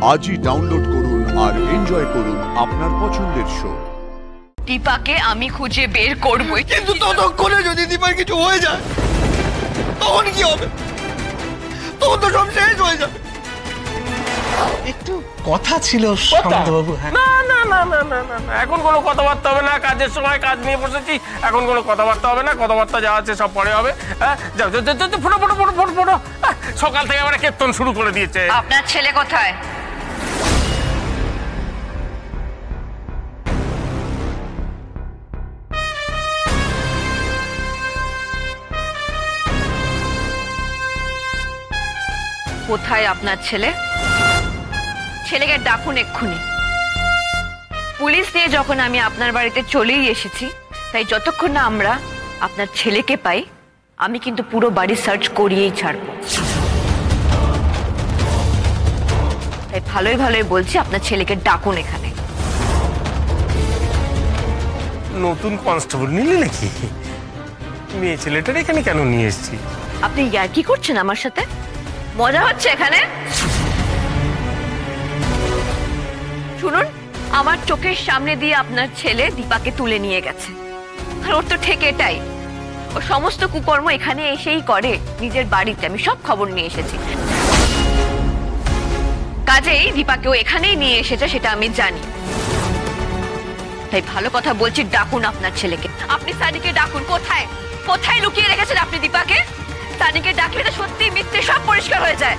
আজই ডাউনলোড করুন আর এনজয় করুন আপনার পছন্দের শো। দীপাকে আমি খুঁজে বের করবই, কিন্তু ততক্ষণে যদি দীপার কিছু হয়ে যায় তখন কি হবে? তখন তো সব শেষ হয়ে যাবে। একটু কথা ছিল শান্তবাবু। না না না না না না না, এখন কোনো কথাবার্তা হবে না। কাজের সময় কাজ নিয়ে বসেছি, এখন কোনো কথাবার্তা হবে না। কথাবার্তা যা আছে সব পরে হবে। যাও photo photo photo photo photo. সকাল থেকে আবার কীর্তন শুরু করে দিয়েছে। আপনার ছেলে কোথায়? কোথায় আপনার ছেলে? ছেলেকে ডাকুন এক্ষুনি। পুলিশ নিয়ে যখন আমি আপনার বাড়িতে চলেই এসেছি, তাই যতক্ষণ না আমরা আপনার ছেলেকে পাই আমি কিন্তু পুরো বাড়ি সার্চ করিয়েই ছাড়ব। তাই ভালোই ভালোই বলছি, আপনার ছেলেকে ডাকুন এখানে। নতুন কনস্টেবল নিলে নাকি? মেয়ে ছেলেটার এখানে কেন নিয়ে এসেছি? আপনি ইয়ার্কি করছেন আমার সাথে? মজা হচ্ছে এখানে? শুনুন, আমার চোখের সামনে দিয়ে আপনার ছেলে দীপাকে তুলে নিয়ে গেছে, আর ওর তো ঠিক এটাই। ও সমস্ত কুকর্ম এখানে এসেই করে, নিজের বাড়িতে। আমি সব খবর নিয়ে এসেছি, কাজেই দীপাকেও এখানেই নিয়ে এসেছে সেটা আমি জানি। তাই ভালো কথা বলছি, ডাকুন আপনার ছেলেকে। আপনি সানিকে ডাকুন। কোথায় কোথায় লুকিয়ে রেখেছেন আপনি দীপাকে? সানিকে ডাকলে তো সত্যি মিথ্যে সব পরিষ্কার হয়ে যায়।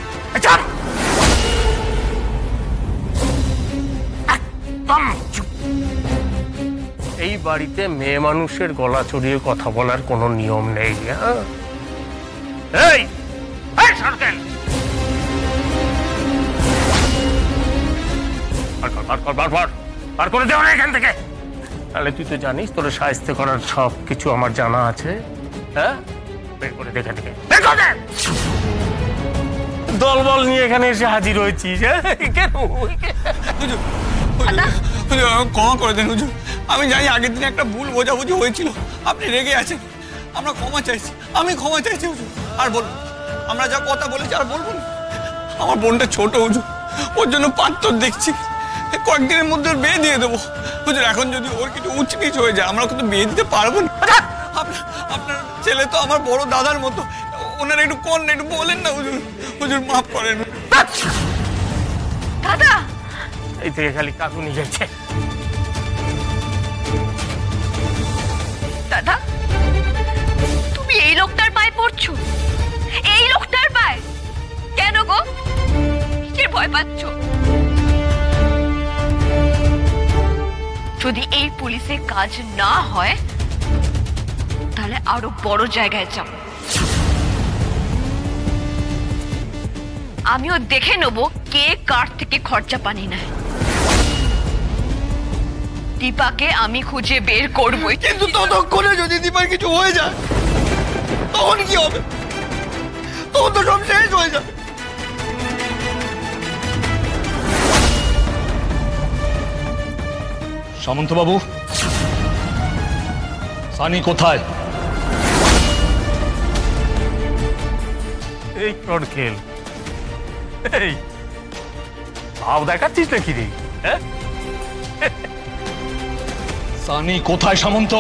এই বাড়িতে মেয়ে মানুষের গলা চড়িয়ে কথা বলার কোনো নিয়ম নেই। বার করে দেওয়া না এখান থেকে। তাহলে তুই তো জানিস তোর সাহায্য করার সব কিছু আমার জানা আছে। হ্যাঁ, বের করে দেখা থেকে দলবল নিয়ে এখানে এসে হাজির হয়েছিস। ক্ষমা করে দেন হুজুর, আমি জানি আগের দিন একটা ভুল বোঝাবুঝি হয়েছিল, আপনি রেগে আছেন। আমরা ক্ষমা চাইছি, আমি ক্ষমা চাইছি হুজুর। আর বলুন, আমরা যা কথা বলেছি আর বলবো না। আমার বোনটা ছোট হুজুর, ওর জন্য পাত্র দেখছি, কয়েকদিনের মধ্যে ওর বিয়ে দিয়ে দেবো হুজুর। এখন যদি ওর কিছু উচ্চ নিচ হয়ে যায় আমরা কিন্তু বিয়ে দিতে পারবো না। আপনার ছেলে তো আমার বড় দাদার মতো, ওনার একটু কোন একটু বলেন না হুজুর। হুজুর মাফ করেন। দাদা, এই থেকে খালি কাকুনি গেছে। দাদা, তুমি এই লোকটার পায়ে পড়ছো? এই লোকটার পায়ে কেন গো? কিসের ভয় পাচ্ছ? যদি এই পুলিশে কাজ না হয় তাহলে আরো বড় জায়গায় যাব। আমিও দেখে নেব কে কার থেকে খরচা পানি নেয়। দীপাকে আমি খুঁজে বের করবই, কিন্তু ততক্ষণে যদি দীপার কিছু হয়ে যায় তখন কি হবে? তখন তো সব শেষ হয়ে যাবে। সামন্তবাবু, সানি কোথায়? এই খেল এই ভাব দেখাচ্ছিস নাকি রে? সানি কোথায় সামন্ত?